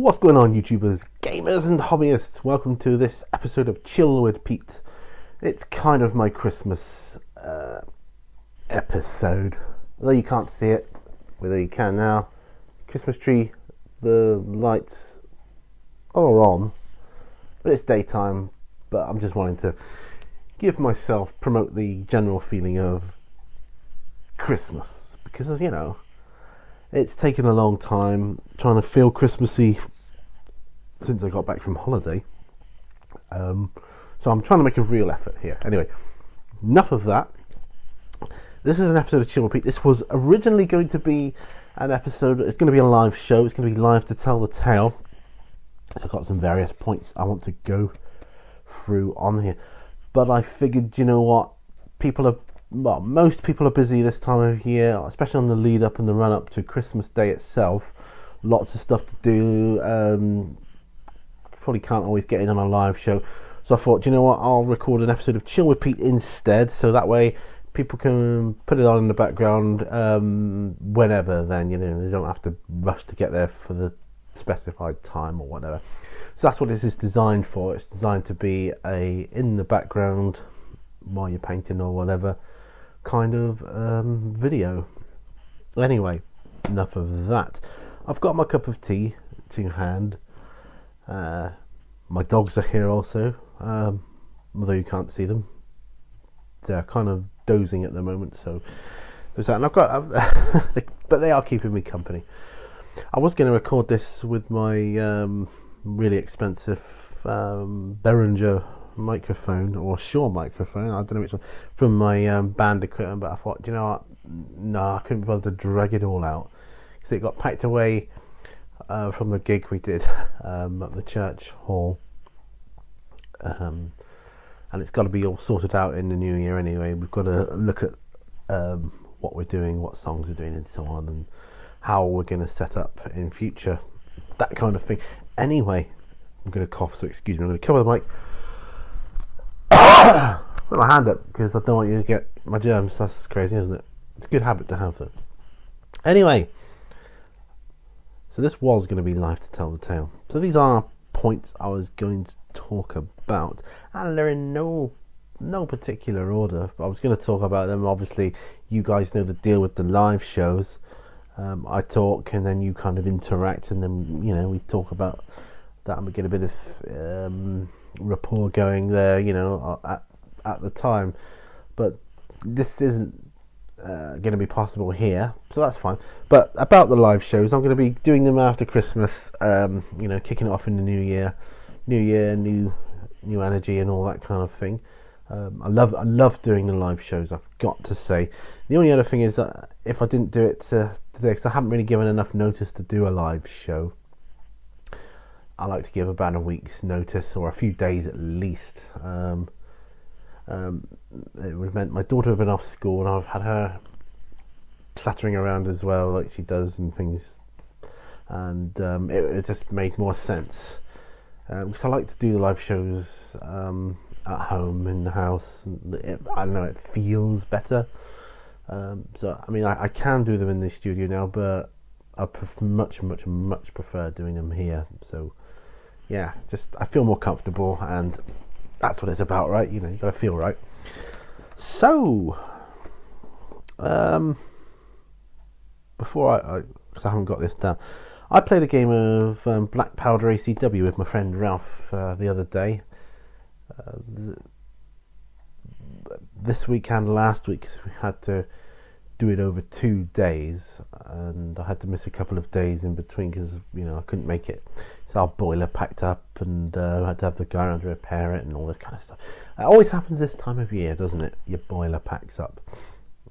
What's going on, YouTubers, gamers and hobbyists? Welcome to this episode of Chill with Pete. It's kind of my Christmas episode. Although you can't see it, whether you can now. Christmas tree, the lights are on, but it's daytime. But I'm just wanting to promote the general feeling of Christmas, because you know, it's taken a long time trying to feel Christmassy since I got back from holiday. So I'm trying to make a real effort here. Anyway, enough of that. This is an episode of Chill Repeat. This was originally going to be an episode, it's going to be a live show. It's going to be live to tell the tale. So I've got some various points I want to go through on here. But I figured, you know what, most people are busy this time of year, especially on the lead up and the run up to Christmas Day itself. Lots of stuff to do. Probably can't always get in on a live show. So I thought, you know what, I'll record an episode of Chill with Pete instead, so that way people can put it on in the background whenever. Then, you know, they don't have to rush to get there for the specified time or whatever. So that's what this is designed for. It's designed to be a in the background while you're painting or whatever kind of video. Anyway, enough of that. I've got my cup of tea to hand. My dogs are here also, although you can't see them. They're kind of dozing at the moment, so there's that. And I've got, but they are keeping me company. I was going to record this with my really expensive Behringer microphone, or Shure microphone, I don't know which one, from my band equipment, but I thought, you know what, no, I couldn't be able to drag it all out, because it got packed away from the gig we did at the church hall, and it's got to be all sorted out in the new year anyway. We've got to look at what we're doing, what songs we're doing and so on, and how we're going to set up in future, that kind of thing. Anyway, I'm going to cough, so excuse me. I'm going to cover the mic, put my hand up because I don't want you to get my germs. That's crazy, isn't it? It's a good habit to have, though. Anyway, so this was going to be live to tell the tale. So these are points I was going to talk about, and they're in no particular order. But I was going to talk about them. Obviously, you guys know the deal with the live shows. I talk, and then you kind of interact, and then, you know, we talk about that, and we get a bit of rapport going there, you know, at the time. But this isn't going to be possible here, so that's fine. But about the live shows, I'm going to be doing them after Christmas, you know, kicking it off in the new year, new energy and all that kind of thing. I love doing the live shows, I've got to say. The only other thing is that if I didn't do it today, because I haven't really given enough notice to do a live show, I like to give about a week's notice, or a few days at least. It would meant my daughter had been off school, and I've had her clattering around as well, like she does, and things, and it just made more sense, because I like to do the live shows at home in the house. I don't know, it feels better. So I mean, I can do them in the studio now, but I much prefer doing them here. So yeah, just I feel more comfortable, and that's what it's about, right? You know, you gotta feel right. So before because I haven't got this down, I played a game of Black Powder ACW with my friend Ralph the other day. This week and last week, because we had to do it over 2 days, and I had to miss a couple of days in between because, you know, I couldn't make it. So our boiler packed up, and I had to have the guy around to repair it and all this kind of stuff. It always happens this time of year, doesn't it? Your boiler packs up,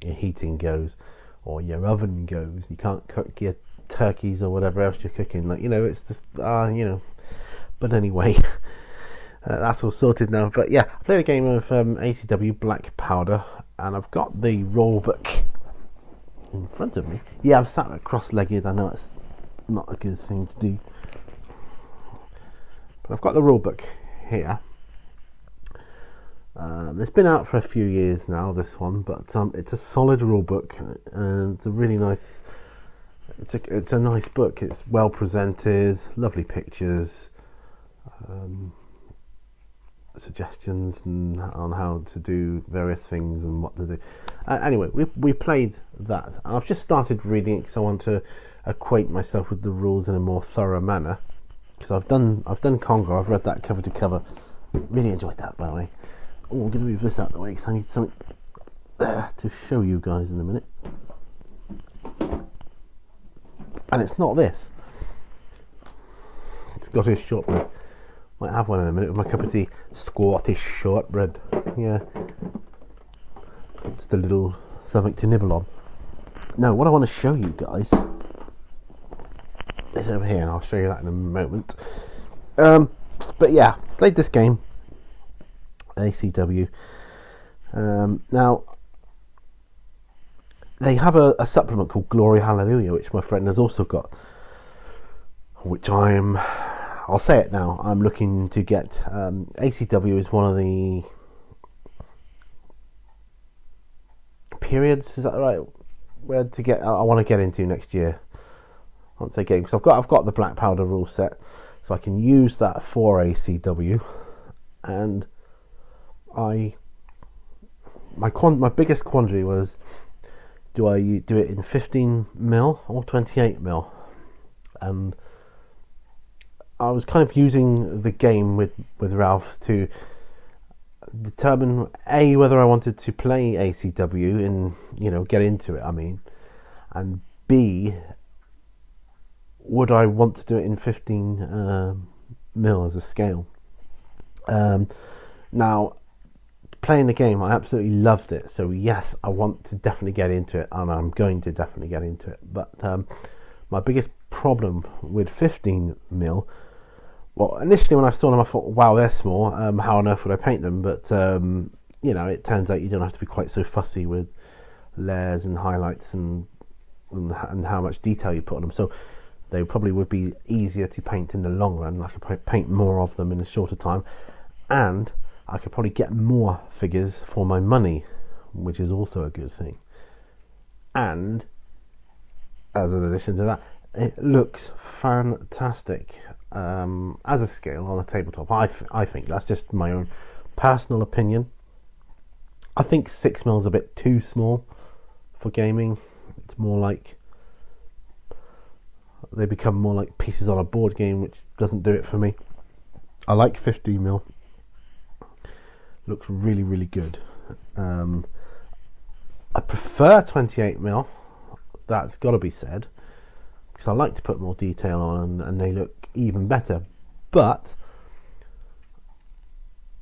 your heating goes, or your oven goes. You can't cook your turkeys or whatever else you're cooking. Like, you know, it's just you know. But anyway. That's all sorted now. But yeah, I played a game of ACW Black Powder, and I've got the rule book in front of me. Yeah, I've sat cross-legged. I know it's not a good thing to do, but I've got the rule book here. It's been out for a few years now, this one, but it's a solid rule book, and it's a really nice it's a nice book. It's well presented, lovely pictures, suggestions on how to do various things and what to do. Anyway, we played that. I've just started reading it because I want to acquaint myself with the rules in a more thorough manner. Because I've done Congo. I've read that cover to cover. Really enjoyed that, by the way. Oh, I'm going to move this out of the way because I need something there to show you guys in a minute. And it's not this. It's Scottish shortbread. Might have one in a minute with my cup of tea. Scottish shortbread. Yeah. Just a little something to nibble on. Now, what I want to show you guys is over here, and I'll show you that in a moment. But yeah, played this game. ACW. Now, they have a supplement called Glory Hallelujah, which my friend has also got, which I'll say it now, I'm looking to get. ACW is one of the periods, is that right? Where to get? I want to get into next year. Once I get, because I've got the black powder rule set, so I can use that for ACW, and my biggest quandary was, do I do it in 15mm or 28mm? And I was kind of using the game with Ralph to determine A, whether I wanted to play ACW and get into it, and B, would I want to do it in 15mm as a scale. Now, playing the game, I absolutely loved it, so yes, I want to definitely get into it, and I'm going to definitely get into it. But my biggest problem with 15mm, well, initially when I saw them I thought, wow, they're small, how on earth would I paint them? But it turns out you don't have to be quite so fussy with layers and highlights and how much detail you put on them, so they probably would be easier to paint in the long run. I could paint more of them in a shorter time, and I could probably get more figures for my money, which is also a good thing. And as an addition to that, it looks fantastic as a scale on a tabletop. I think that's just my own personal opinion. I think 6mm is a bit too small for gaming. It's more like, they become more like pieces on a board game, which doesn't do it for me. I like 15mm. Looks really, really good. I prefer 28mm. That's got to be said, because I like to put more detail on, and they look even better. But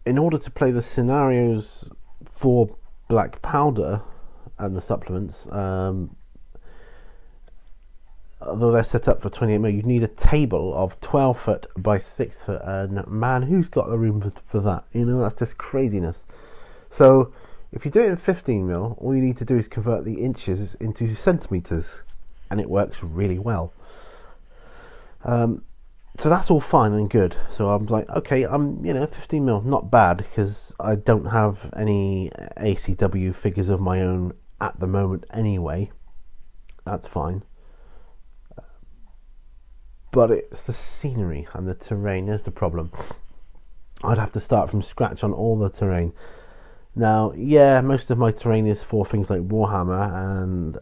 in order to play the scenarios for black powder and the supplements, although they're set up for 28mm, you need a table of 12 foot by 6 foot, and man, who's got the room for that? That's just craziness. So if you do it in 15mm, all you need to do is convert the inches into centimeters, and it works really well. So that's all fine and good. So I'm like, okay, 15mm, not bad, because I don't have any ACW figures of my own at the moment anyway. That's fine. But it's the scenery and the terrain is the problem. I'd have to start from scratch on all the terrain. Now, yeah, most of my terrain is for things like Warhammer and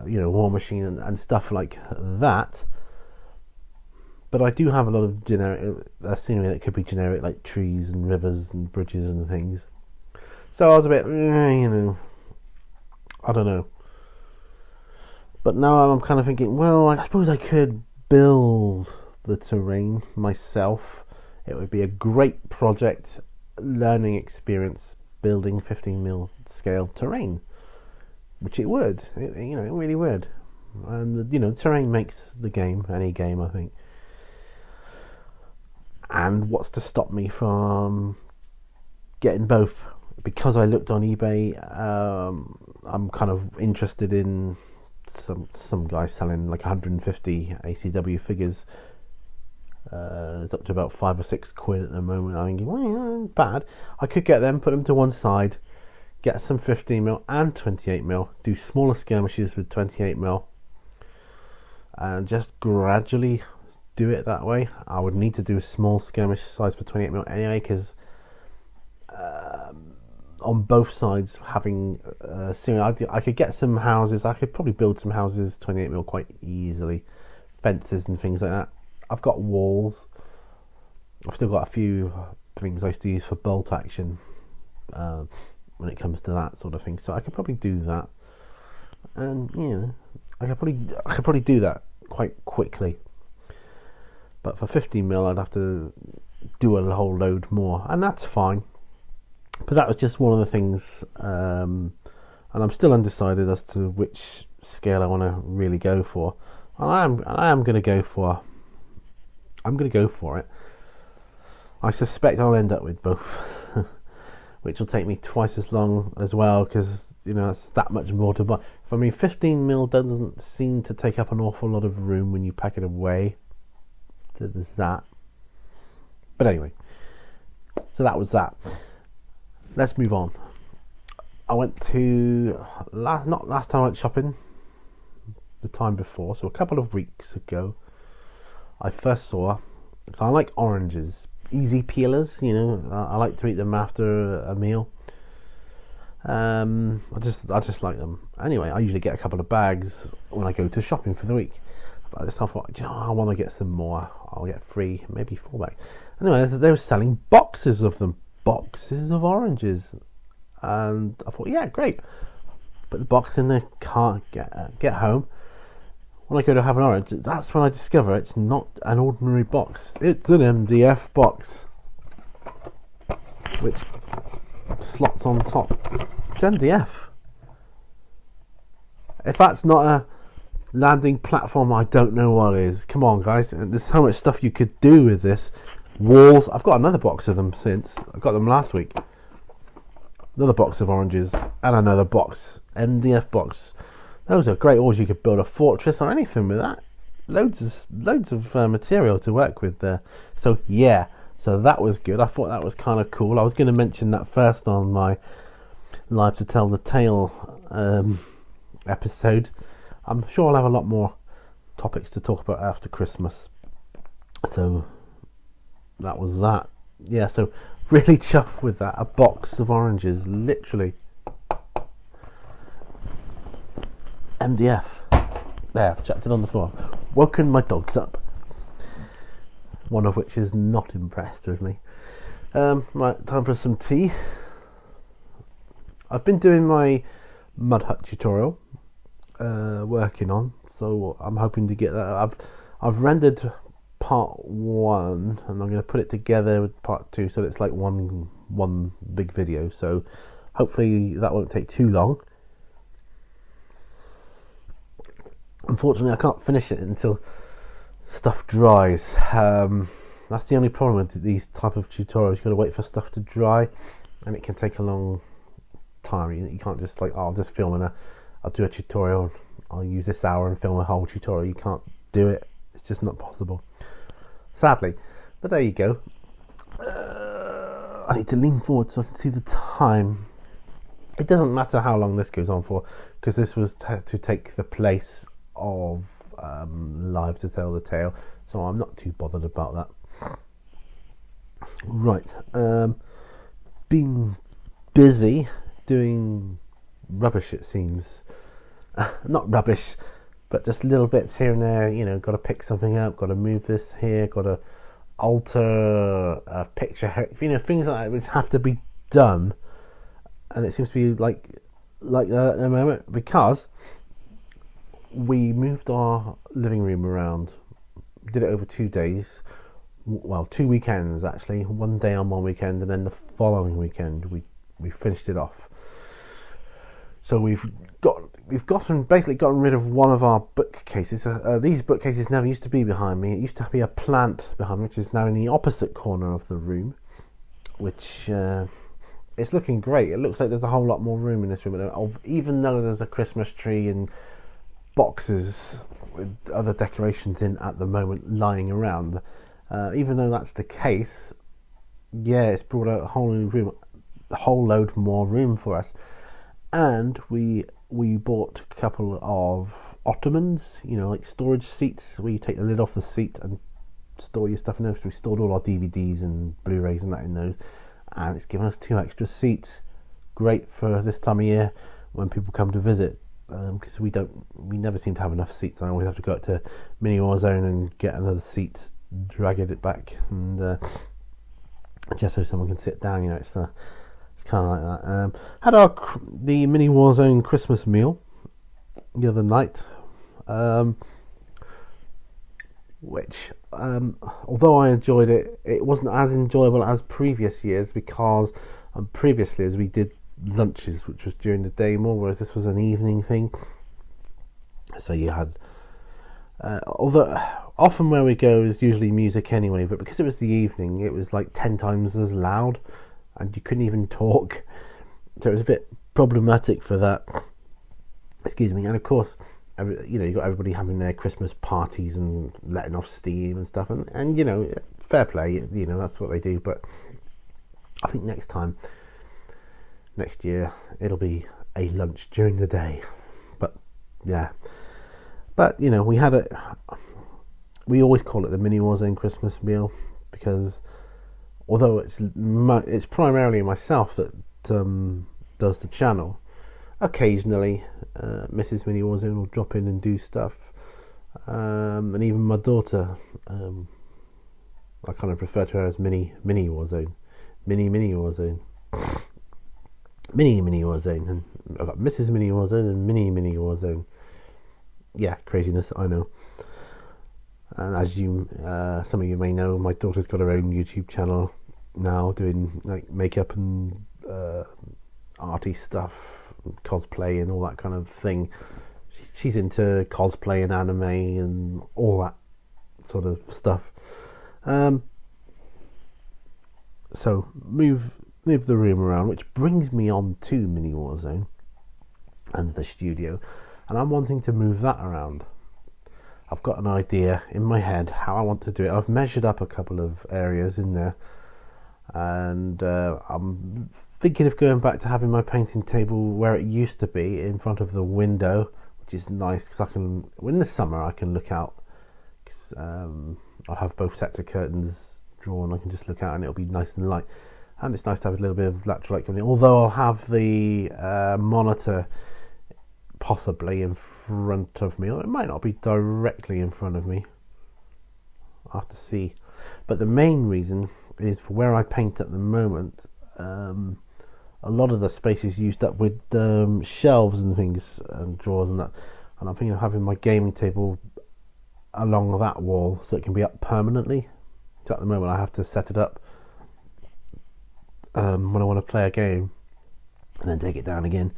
War Machine and stuff like that. But I do have a lot of generic scenery that could be generic, like trees and rivers and bridges and things. So I was a bit, I don't know. But now I'm kind of thinking, well, I suppose I could build the terrain myself. It would be a great project, learning experience, building 15mm scale terrain, which it would. It really would. And terrain makes the game, any game, I think. And what's to stop me from getting both? Because I looked on eBay, I'm kind of interested in some guy selling like 150 ACW figures. It's up to about £5 or £6 at the moment. I'm thinking, well, bad. I could get them, put them to one side, get some 15mm and 28mm, do smaller skirmishes with 28mm, and just gradually do it that way. I would need to do a small skirmish size for 28mm anyway, because on both sides having I could get some houses. I could probably build some houses 28mm quite easily, fences and things like that. I've got walls. I've still got a few things I used to use for bolt action when it comes to that sort of thing, so I could probably do that, and I could probably do that quite quickly. But for 15mm I'd have to do a whole load more, and that's fine. But that was just one of the things, and I'm still undecided as to which scale I want to really go for. And I am going to go for. I'm going to go for it. I suspect I'll end up with both, which will take me twice as long as well, because it's that much more to buy. I mean, 15mm doesn't seem to take up an awful lot of room when you pack it away. So there's that. But anyway, so that was that. Let's move on. I went to not last time I went shopping, the time before, so a couple of weeks ago, I first saw. So I like oranges, easy peelers. I like to eat them after a meal. I just like them. Anyway, I usually get a couple of bags when I go to shopping for the week. But this time I thought, I want to get some more. I'll get 3, maybe 4 bags. Anyway, they were selling boxes of them. Boxes of oranges, and I thought, yeah, great. Put the box in the car, get home. When I go to have an orange, that's when I discover it's not an ordinary box. It's an MDF box, which slots on top. It's MDF. If that's not a landing platform, I don't know what is. Come on, guys. There's so much stuff you could do with this. Walls. I've got another box of them since. I got them last week. Another box of oranges and another box. MDF box. Those are great walls. You could build a fortress or anything with that. Loads of material to work with there. So yeah. So that was good. I thought that was kind of cool. I was going to mention that first on my Live to Tell the Tale episode. I'm sure I'll have a lot more topics to talk about after Christmas. So that was that. Yeah, so really chuffed with that. A box of oranges, literally. MDF. There, I've chucked it on the floor. Woken my dogs up. One of which is not impressed with me. Right, time for some tea. I've been doing my mud hut tutorial, working on, so I'm hoping to get that. I've rendered part 1 and I'm going to put it together with part 2, so it's like one big video, so hopefully that won't take too long. Unfortunately I can't finish it until stuff dries. That's the only problem with these type of tutorials. You've got to wait for stuff to dry, and it can take a long time. You can't just I'll just film I'll do a tutorial, I'll use this hour and film a whole tutorial. You can't do it. It's just not possible, sadly. But there you go. I need to lean forward so I can see the time. It doesn't matter how long this goes on for, because this was to take the place of Live to Tell the Tale, so I'm not too bothered about that. Right, been busy doing rubbish, it seems. Not rubbish, but just little bits here and there. Got to pick something up, got to move this here, got to alter a picture, things like that which have to be done. And it seems to be like that at the moment, because we moved our living room around. Did it over 2 days, well, 2 weekends actually. One day on one weekend, and then the following weekend we finished it off. So we've basically gotten rid of one of our bookcases. These bookcases never used to be behind me. It used to be a plant behind me, which is now in the opposite corner of the room, which it's looking great. It looks like there's a whole lot more room in this room, even though there's a Christmas tree and boxes with other decorations in at the moment lying around. Even though that's the case, yeah, it's brought out a whole new room, a whole load more room for us. And we bought a couple of ottomans, like storage seats where you take the lid off the seat and store your stuff in those. We stored all our DVDs and Blu-rays and that in those, and it's given us 2 extra seats. Great for this time of year when people come to visit, because we never seem to have enough seats. I always have to go up to Mini Warzone and get another seat, drag it back, and just so someone can sit down. It's kind of like that. Had the Mini Warzone Christmas meal the other night, which, although I enjoyed it, it wasn't as enjoyable as previous years, because previously, as we did lunches, which was during the day more, whereas this was an evening thing. So you had, although often where we go is usually music anyway, but because it was the evening, it was like 10 times as loud, and you couldn't even talk, so it was a bit problematic for that. Excuse me. And of course, you got everybody having their Christmas parties and letting off steam and stuff, and fair play, that's what they do. But I think next year it'll be a lunch during the day. But yeah, we always call it the Mini Warzone Christmas meal, because although it's primarily myself that does the channel, occasionally Mrs. Mini Warzone will drop in and do stuff, and even my daughter, I kind of refer to her as Mini Warzone, Mini Warzone, Mini Warzone, and I've got Mrs. Mini Warzone and Mini Warzone. Yeah, craziness, I know. And as some of you may know, my daughter's got her own YouTube channel now, doing like makeup and arty stuff, cosplay and all that kind of thing. She's into cosplay and anime and all that sort of stuff. So move the room around, which brings me on to Mini Warzone and the studio, and I'm wanting to move that around. I've got an idea in my head how I want to do it. I've measured up a couple of areas in there, and I'm thinking of going back to having my painting table where it used to be, in front of the window, which is nice because in the summer I can look out, because I'll have both sets of curtains drawn. I can just look out and it'll be nice and light, and it's nice to have a little bit of natural light coming in, although I'll have the monitor possibly in front of me, or it might not be directly in front of me. I'll have to see. But the main reason is, for where I paint at the moment, a lot of the space is used up with shelves and things and drawers and that, and I'm thinking of having my gaming table along that wall so it can be up permanently. So at the moment I have to set it up when I want to play a game and then take it down again.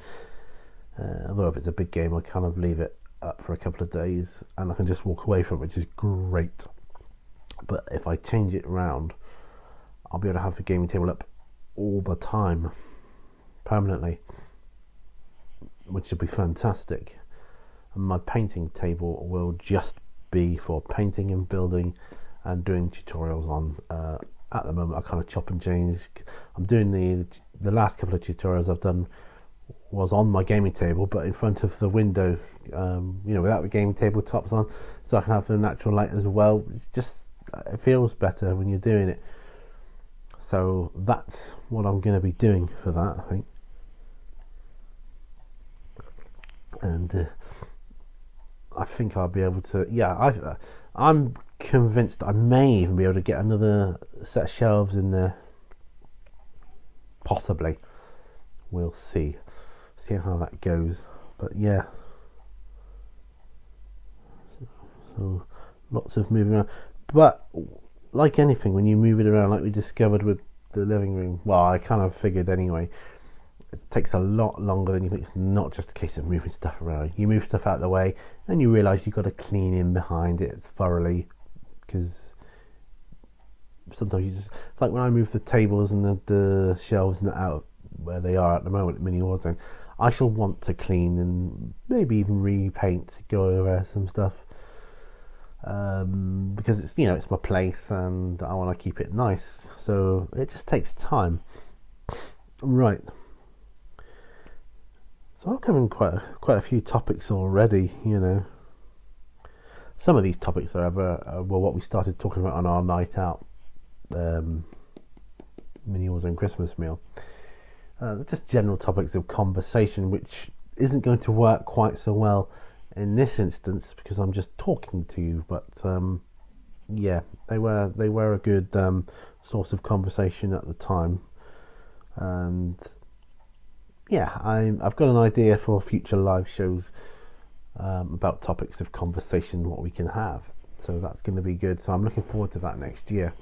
Although if it's a big game, I kind of leave it up for a couple of days and I can just walk away from it, which is great. But if I change it around, I'll be able to have the gaming table up all the time, permanently, which will be fantastic. And my painting table will just be for painting and building and doing tutorials on. At the moment, I kind of chop and change. I'm doing the last couple of tutorials I've done was on my gaming table, but in front of the window, without the gaming table tops on, so I can have the natural light as well. It feels better when you're doing it. So that's what I'm going to be doing for that, I think. And I think I'll be able to. Yeah, I'm convinced I may even be able to get another set of shelves in there. Possibly. We'll see how that goes. But yeah. So lots of moving around. But like anything, when you move it around, like we discovered with the living room, well, I kind of figured anyway, it takes a lot longer than you think. It's not just a case of moving stuff around. You move stuff out of the way, and you realise you've got to clean in behind it thoroughly, because sometimes it's like when I move the tables and the shelves and out of where they are at the moment at Mini Warzone, I shall want to clean and maybe even repaint, go over some stuff, because it's my place and I want to keep it nice, so it just takes time. Right, so I've covered quite a few topics already, some of these topics, however, were what we started talking about on our night out mini Warzone Christmas meal. Just general topics of conversation, which isn't going to work quite so well in this instance because I'm just talking to you. But yeah, they were a good source of conversation at the time, and yeah, I've got an idea for future live shows about topics of conversation, what we can have. So that's going to be good. So I'm looking forward to that next year.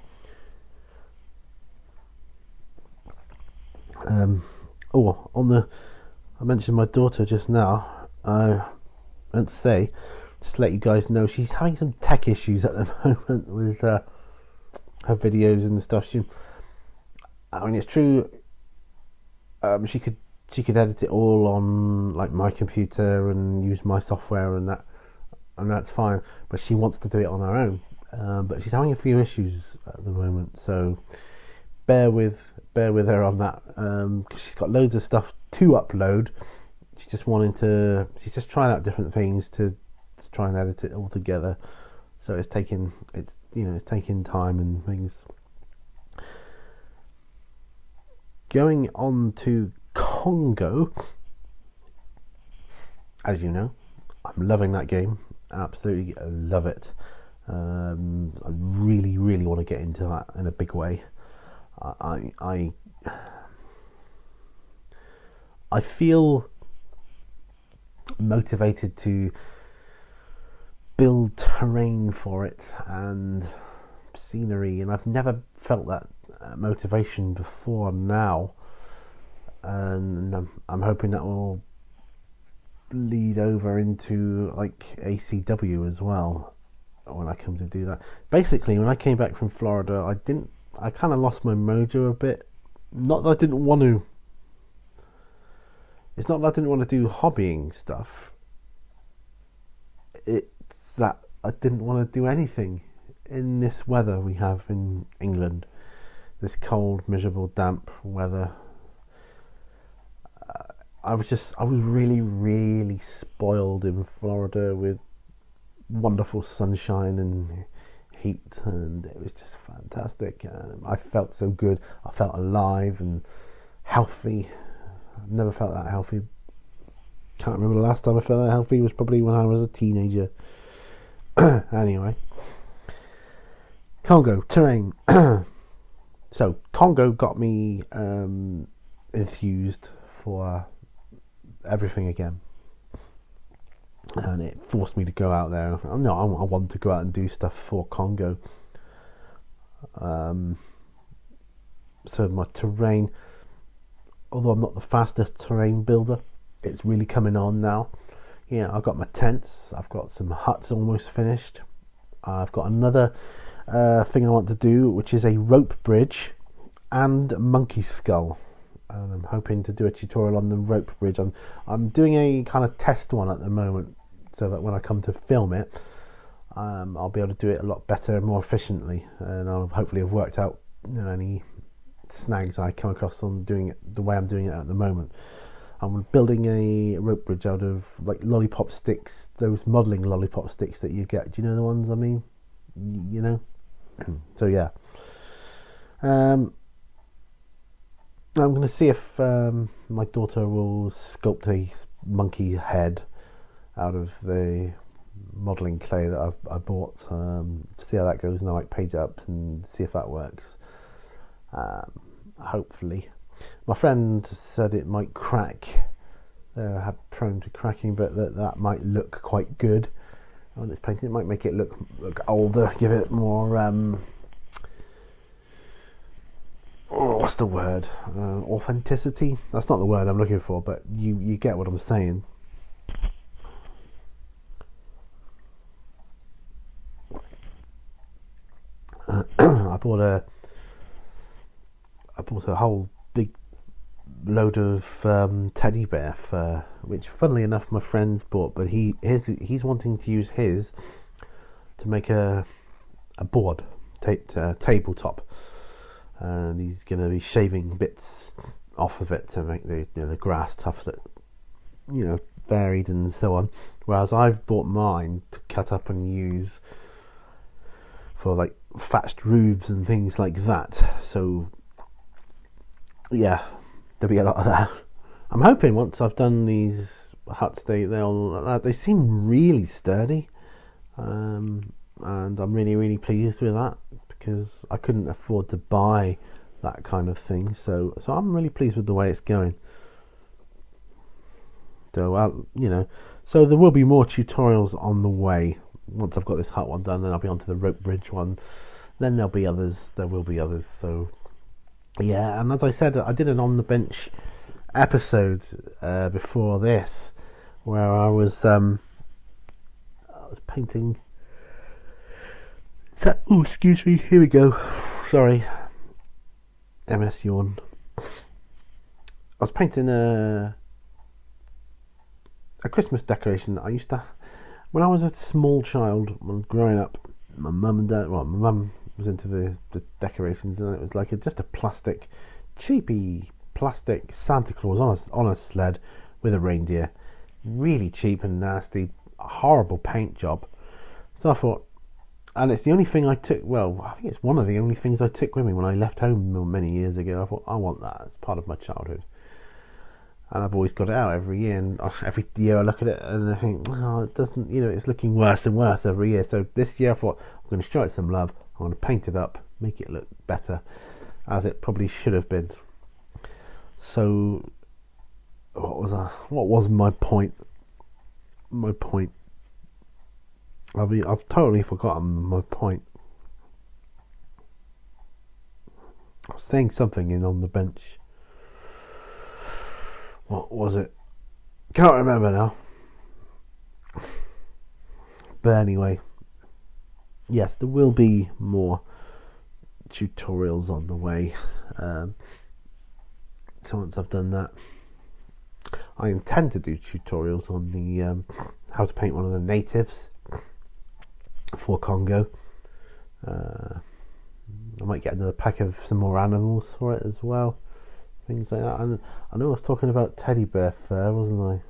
I mentioned my daughter just now. I meant to say, just to let you guys know, she's having some tech issues at the moment with her videos and stuff. I mean, it's true. She could edit it all on like my computer and use my software and that's fine. But she wants to do it on her own. But she's having a few issues at the moment, so bear with her on that, because she's got loads of stuff to upload. She's just trying out different things to try and edit it all together. So it's taking time and things. Going on to Congo, as you know, I'm loving that game. Absolutely love it. I really want to get into that in a big way. I feel motivated to build terrain for it and scenery, and I've never felt that motivation before now, and I'm hoping that will lead over into like ACW as well when I come to do that. Basically, when I came back from Florida, I kind of lost my mojo a bit. Not that I didn't want to. It's not that I didn't want to do hobbying stuff. It's that I didn't want to do anything in this weather we have in England. This cold, miserable, damp weather. I was really spoiled in Florida with wonderful sunshine and heat, and it was just fantastic. I felt so good. I felt alive and healthy. I've never felt that healthy. Can't remember the last time I felt that healthy. It was probably when I was a teenager. Anyway, Congo terrain. So Congo got me enthused for everything again, and it forced me to go out there. I wanted to go out and do stuff for Congo. So my terrain, although I'm not the fastest terrain builder, it's really coming on now. I've got my tents, I've got some huts almost finished. I've got another thing I want to do, which is a rope bridge and monkey skull. And I'm hoping to do a tutorial on the rope bridge. I'm doing a kind of test one at the moment, so that when I come to film it, I'll be able to do it a lot better and more efficiently, and I'll hopefully have worked out any snags I come across on doing it the way I'm doing it at the moment. I'm building a rope bridge out of like lollipop sticks, those modelling lollipop sticks that you get. Do you know the ones I mean? So yeah. I'm going to see if my daughter will sculpt a monkey head out of the modelling clay that I bought. See how that goes, and I might paint it up and see if that works. Hopefully. My friend said it might crack. They're prone to cracking, but that might look quite good when it's painted. It might make it look older, give it more what's the word? Authenticity? That's not the word I'm looking for, but you get what I'm saying. I bought a whole big load of teddy bear fur, which funnily enough my friend's bought, but he's wanting to use his to make a board, tabletop. And he's going to be shaving bits off of it to make the grass varied and so on. Whereas I've bought mine to cut up and use for like thatched roofs and things like that. So yeah, there'll be a lot of that. I'm hoping once I've done these huts, they seem really sturdy, and I'm really, really pleased with that, because I couldn't afford to buy that kind of thing. So I'm really pleased with the way it's going. So so there will be more tutorials on the way. Once I've got this hut one done, then I'll be onto the rope bridge one. Then there'll be others. There will be others. So yeah, and as I said, I did an on the bench episode before this, where I was painting. Oh, excuse me. Here we go. Sorry. MS yawn. I was painting a Christmas decoration. I used to, when I was a small child, when growing up, my mum was into the decorations, and it was like just a cheapy plastic Santa Claus on a sled with a reindeer. Really cheap and nasty, horrible paint job. So I thought, and it's the only thing I took, I think it's one of the only things I took with me when I left home many years ago. I thought, I want that. It's part of my childhood. And I've always got it out every year, and every year I look at it and I think, it doesn't, it's looking worse and worse every year. So this year I thought, I'm going to show it some love. I'm going to paint it up, make it look better, as it probably should have been. So what was my point? I've totally forgotten my point. I was saying something on the bench. What was it? Can't remember now. But anyway, yes, there will be more tutorials on the way. So once I've done that, I intend to do tutorials on the how to paint one of the natives for Congo. I might get another pack of some more animals for it as well, things like that. And I know I was talking about teddy bear fur, wasn't I?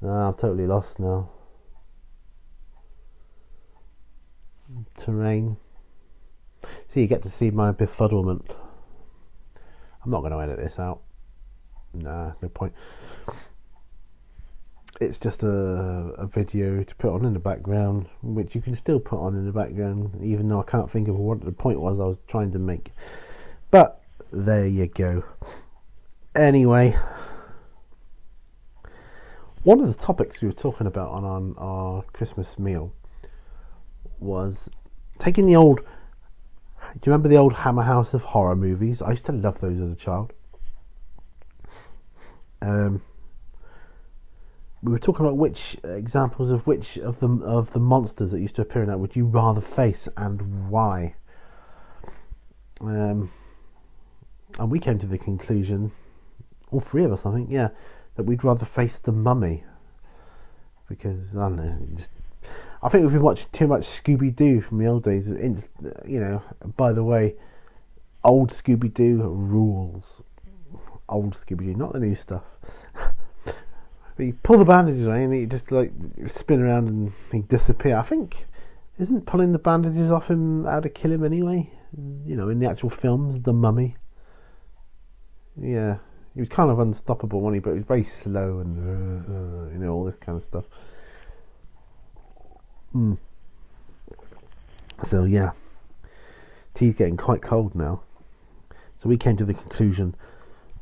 No, I'm totally lost now. Terrain. So you get to see my befuddlement. I'm not going to edit this out. Nah, no point. It's just a video to put on in the background, which you can still put on in the background, even though I can't think of what the point was I was trying to make. But there you go. Anyway, one of the topics we were talking about on our Christmas meal was taking the old... Do you remember the old Hammer House of Horror movies? I used to love those as a child. We were talking about which examples of which of the monsters that used to appear in that would you rather face, and why. And we came to the conclusion, all three of us, I think, that we'd rather face the Mummy, because I don't know. I think we've been watching too much Scooby-Doo from the old days. By the way, old Scooby-Doo rules. Old Scooby-Doo, not the new stuff. You pull the bandages away and he just like spin around and he disappear. I think, isn't pulling the bandages off him how to kill him anyway? In the actual films, the Mummy. Yeah, he was kind of unstoppable, wasn't he? But he was very slow and all this kind of stuff. So yeah, tea's getting quite cold now. So we came to the conclusion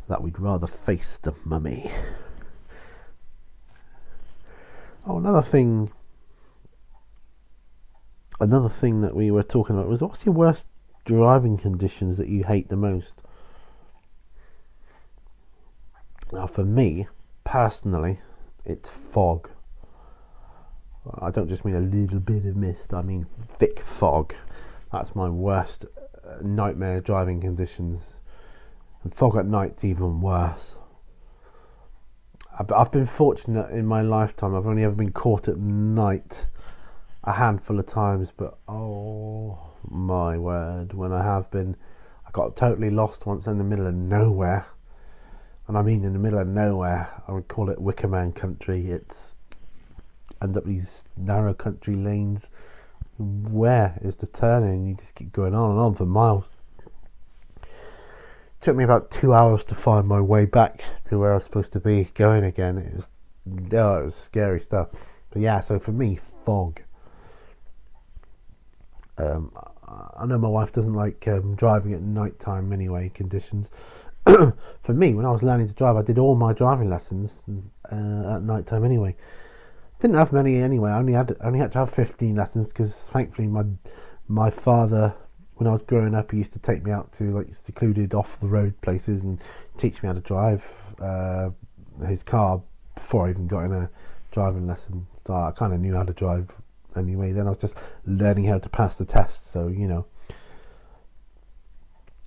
that we'd rather face the Mummy. Oh, another thing that we were talking about was, what's your worst driving conditions that you hate the most? Now, for me, personally, it's fog. I don't just mean a little bit of mist, I mean thick fog. That's my worst nightmare driving conditions. And fog at night's even worse. I've been fortunate in my lifetime. I've only ever been caught at night a handful of times, but oh my word, when I have been, I got totally lost once in the middle of nowhere. and I mean in the middle of nowhere. I would call it Wickerman country. It's end up these narrow country lanes. Where is the turning? You just keep going on and on for miles. Took me about 2 hours to find my way back to where I was supposed to be going again. It was scary stuff. But yeah, so for me, fog. I know my wife doesn't like driving at night time anyway, conditions. For me, when I was learning to drive, I did all my driving lessons at night time anyway. Didn't have many anyway. I only had to have 15 lessons because thankfully my father, when I was growing up, he used to take me out to like secluded off the road places and teach me how to drive his car before I even got in a driving lesson. So I kind of knew how to drive anyway. Then I was just learning how to pass the test. So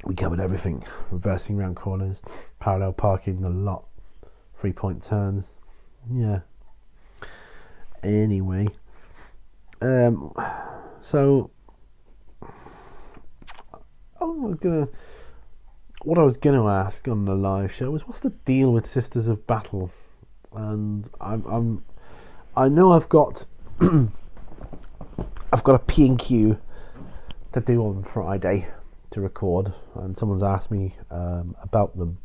we covered everything: reversing around corners, parallel parking, the lot, 3-point turns. Yeah. Anyway, so what I was gonna ask on the live show was, what's the deal with Sisters of Battle? And I know I've got a P&Q to do on Friday to record, and someone's asked me about them.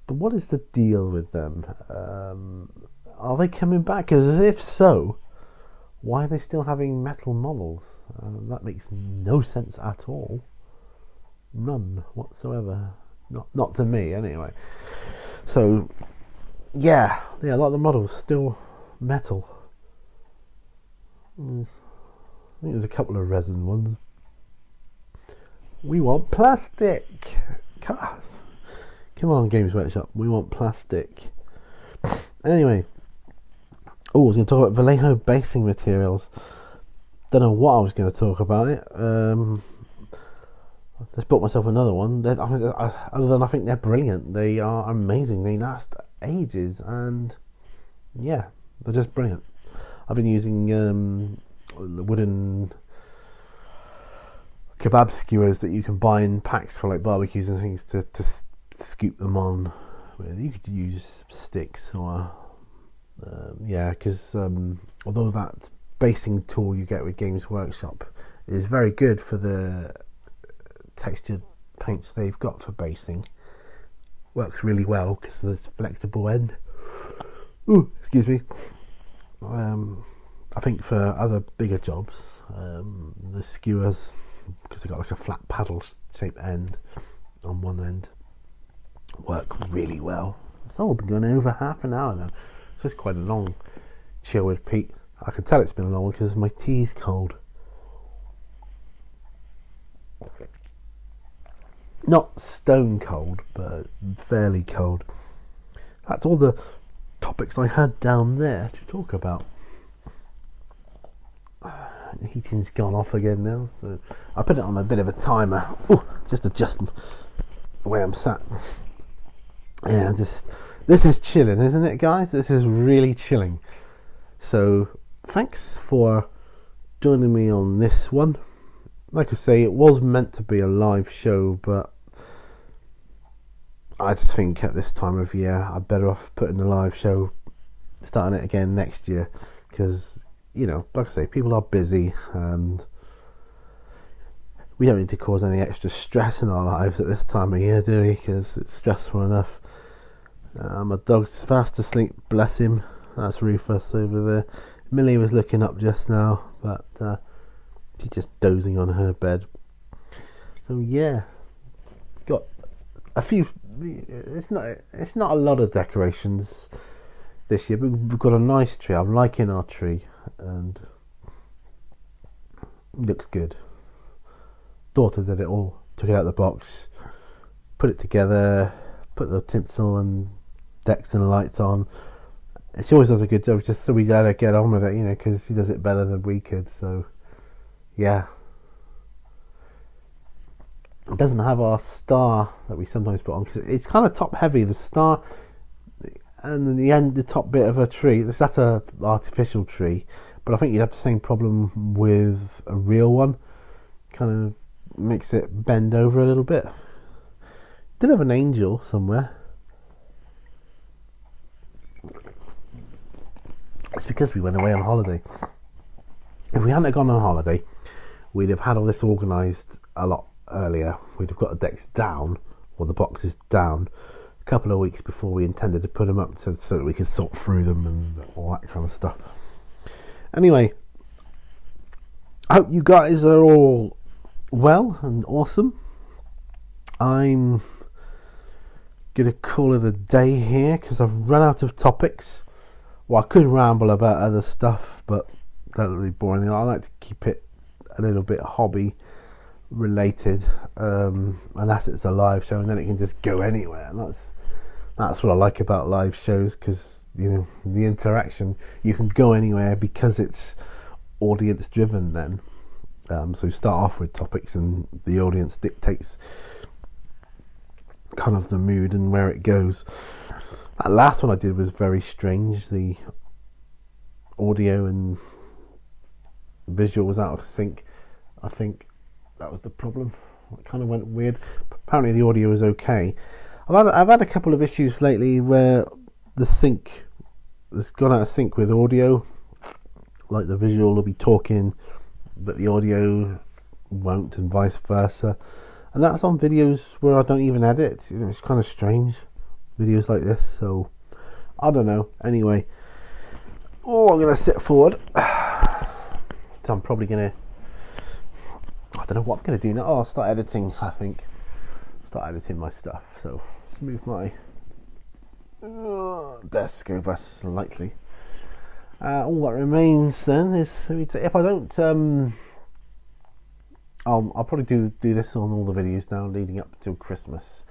But what is the deal with them? Are they coming back? Because if so, why are they still having metal models? That makes no sense at all. None whatsoever. Not to me, anyway. So, yeah, a lot of the models still metal. I think there's a couple of resin ones. We want plastic. Come on, Games Workshop. We want plastic. Anyway. I was going to talk about Vallejo basing materials. Don't know what I was going to talk about it. Just bought myself another one. Other than I think they're brilliant. They are amazing. They last ages, and yeah, they're just brilliant. I've been using the wooden kebab skewers that you can buy in packs for like barbecues and things to scoop them on. You could use sticks or because although that basing tool you get with Games Workshop is very good for the textured paints they've got for basing, works really well because of this flexible end. Ooh, excuse me. I think for other bigger jobs, the skewers, because they've got like a flat paddle shaped end on one end, work really well. So we've been going over half an hour now. So it's quite a long chill with Pete. I can tell it's been long because my tea's cold. Not stone cold, but fairly cold. That's all the topics I had down there to talk about. The heating's gone off again now, so I put it on a bit of a timer. Ooh, just adjusting the way I'm sat. Yeah, this is chilling, isn't it, guys? This is really chilling. So thanks for joining me on this one. Like I say, it was meant to be a live show, but I just think at this time of year I'm better off putting the live show, starting it again next year, because like I say, people are busy and we don't need to cause any extra stress in our lives at this time of year, do we? Because it's stressful enough. My dog's fast asleep, bless him. That's Rufus over there. Millie was looking up just now, but she's just dozing on her bed. So yeah, got a few. It's not a lot of decorations this year, but we've got a nice tree. I'm liking our tree, and it looks good. Daughter did it all. Took it out of the box, put it together, put the tinsel and decks and lights on. She always does a good job, just so we let her get on with it, because she does it better than we could. So yeah, it doesn't have our star that we sometimes put on because it's kind of top heavy, the star, and the top bit of a tree. That's a artificial tree, but I think you'd have the same problem with a real one. Kind of makes it bend over a little bit. Did have an angel somewhere. because we went away on holiday. If we hadn't gone on holiday, we'd have had all this organised a lot earlier. We'd have got the decks down, or the boxes down, a couple of weeks before we intended to put them up, so that we could sort through them and all that kind of stuff. Anyway, I hope you guys are all well and awesome. I'm gonna call it a day here because I've run out of topics. Well, I could ramble about other stuff, but that would be boring. I like to keep it a little bit hobby related, unless it's a live show, and then it can just go anywhere. And that's what I like about live shows, because you know, the interaction, you can go anywhere because it's audience driven then. So you start off with topics and the audience dictates kind of the mood and where it goes. That last one I did was very strange. The audio and visual was out of sync. I think that was the problem. It kind of went weird. Apparently the audio was okay. I've had a couple of issues lately where the sync has gone out of sync with audio. Like the visual will be talking, but the audio won't, and vice versa. And that's on videos where I don't even edit. You know, it's kind of strange, videos like this. So I don't know. Anyway, I'm gonna sit forward. So I'm probably gonna, I don't know what I'm gonna do now. I'll start editing. I think start editing my stuff. So let's move my desk over slightly. All that remains then is, if I don't, I'll probably do this on all the videos now leading up till Christmas.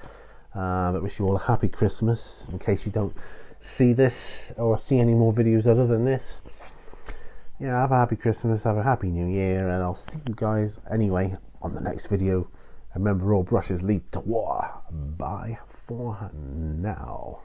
But wish you all a happy Christmas, in case you don't see this or see any more videos other than this. Yeah, have a happy Christmas, have a happy New Year, and I'll see you guys anyway on the next video. Remember, all brushes lead to war. Bye for now.